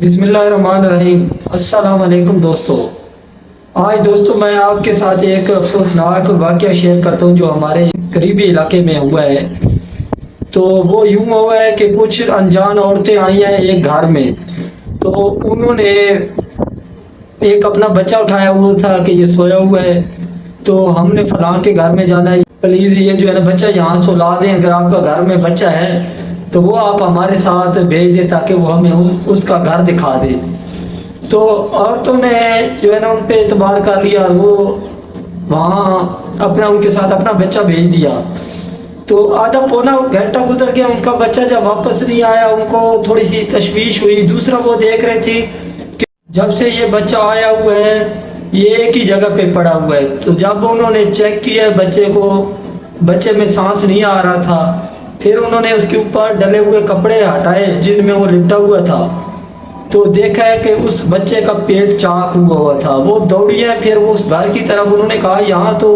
بسم اللہ الرحمن الرحیم۔ السلام علیکم دوستو۔ آج دوستو میں آپ کے ساتھ ایک افسوسناک واقعہ شیئر کرتا ہوں جو ہمارے قریبی علاقے میں ہوا ہے۔ تو وہ یوں ہوا ہے کہ کچھ انجان عورتیں آئی ہیں ایک گھر میں، تو انہوں نے ایک اپنا بچہ اٹھایا ہوا تھا کہ یہ سویا ہوا ہے، تو ہم نے فلاں کے گھر میں جانا ہے، پلیز یہ جو ہے نا بچہ یہاں سلا دیں، اگر آپ کا گھر میں بچہ ہے تو وہ آپ ہمارے ساتھ بھیج دیں تاکہ وہ ہمیں اس کا گھر دکھا دے۔ تو عورتوں نے جو ہے نا ان پہ اعتبار کر لیا اور وہ وہاں ان کے ساتھ اپنا بچہ بھیج دیا۔ تو آدھا پونا گھنٹہ گزر گیا، ان کا بچہ جب واپس نہیں آیا ان کو تھوڑی سی تشویش ہوئی۔ دوسرا وہ دیکھ رہے تھے کہ جب سے یہ بچہ آیا ہوا ہے یہ ایک ہی جگہ پہ پڑا ہوا ہے۔ تو جب انہوں نے چیک کیا بچے میں سانس نہیں آ رہا تھا، پھر انہوں نے اس کے اوپر ڈلے ہوئے کپڑے ہٹائے جن میں وہ لپٹا ہوا تھا، تو دیکھا ہے کہ اس بچے کا پیٹ چاک ہوا تھا۔ وہ دوڑی ہے پھر اس گھر کی طرف، انہوں نے کہا یہاں تو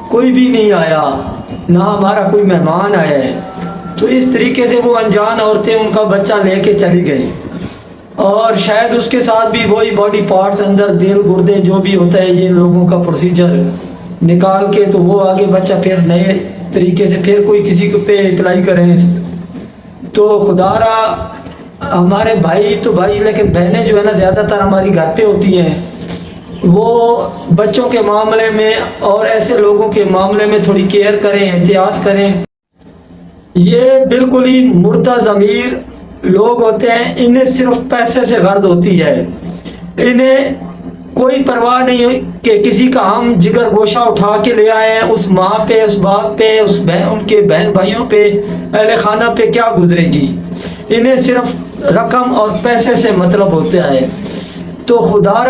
کوئی بھی نہیں آیا، نہ ہمارا کوئی مہمان آیا ہے۔ تو اس طریقے سے وہ انجان عورتیں ان کا بچہ لے کے چلی گئیں، اور شاید اس کے ساتھ بھی وہی باڈی پارٹس اندر دل گردے جو بھی ہوتا ہے یہ لوگوں کا پروسیجر نکال کے تو وہ آگے بچہ پھر نئے طریقے سے پھر کوئی کسی کو پہ اپلائی کریں۔ تو خدا را ہمارے بھائی تو بھائی، لیکن بہنیں جو ہے نا زیادہ تر ہماری گھر پہ ہوتی ہیں، وہ بچوں کے معاملے میں اور ایسے لوگوں کے معاملے میں تھوڑی کیئر کریں، احتیاط کریں۔ یہ بالکل ہی مردہ ضمیر لوگ ہوتے ہیں، انہیں صرف پیسے سے غرض ہوتی ہے، انہیں کوئی پرواہ نہیں ہوئی کہ کسی کا ہم جگر گوشہ اٹھا کے لے آئے ہیں، اس ماں پہ، اس باپ پہ، ان کے بہن بھائیوں پہ، اہل خانہ پہ کیا گزرے گی۔ انہیں صرف رقم اور پیسے سے مطلب ہوتا ہے۔ تو خدا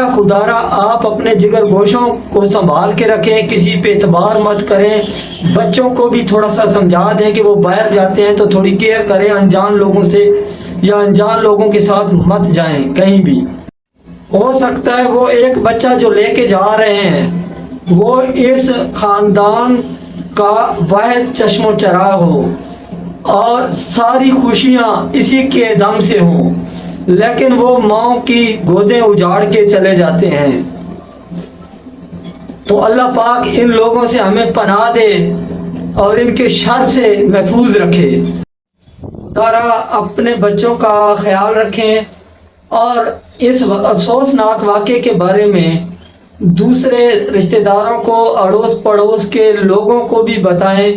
را آپ اپنے جگر گوشوں کو سنبھال کے رکھیں، کسی پہ اعتبار مت کریں۔ بچوں کو بھی تھوڑا سا سمجھا دیں کہ وہ باہر جاتے ہیں تو تھوڑی کیئر کریں، انجان لوگوں سے یا انجان لوگوں کے ساتھ مت جائیں کہیں بھی۔ ہو سکتا ہے وہ ایک بچہ جو لے کے جا رہے ہیں وہ اس خاندان کا واحد چشم و چراغ ہو اور ساری خوشیاں اسی کے دم سے ہوں، لیکن وہ ماں کی گودیں اجاڑ کے چلے جاتے ہیں۔ تو اللہ پاک ان لوگوں سے ہمیں پناہ دے اور ان کے شر سے محفوظ رکھے۔ خدا اپنے بچوں کا خیال رکھیں اور اس افسوسناک واقعے کے بارے میں دوسرے رشتہ داروں کو، اڑوس پڑوس کے لوگوں کو بھی بتائیں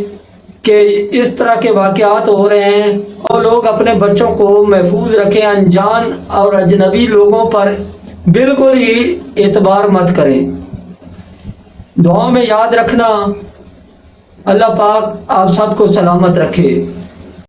کہ اس طرح کے واقعات ہو رہے ہیں، اور لوگ اپنے بچوں کو محفوظ رکھیں، انجان اور اجنبی لوگوں پر بالکل ہی اعتبار مت کریں۔ دعاؤں میں یاد رکھنا۔ اللہ پاک آپ سب کو سلامت رکھے۔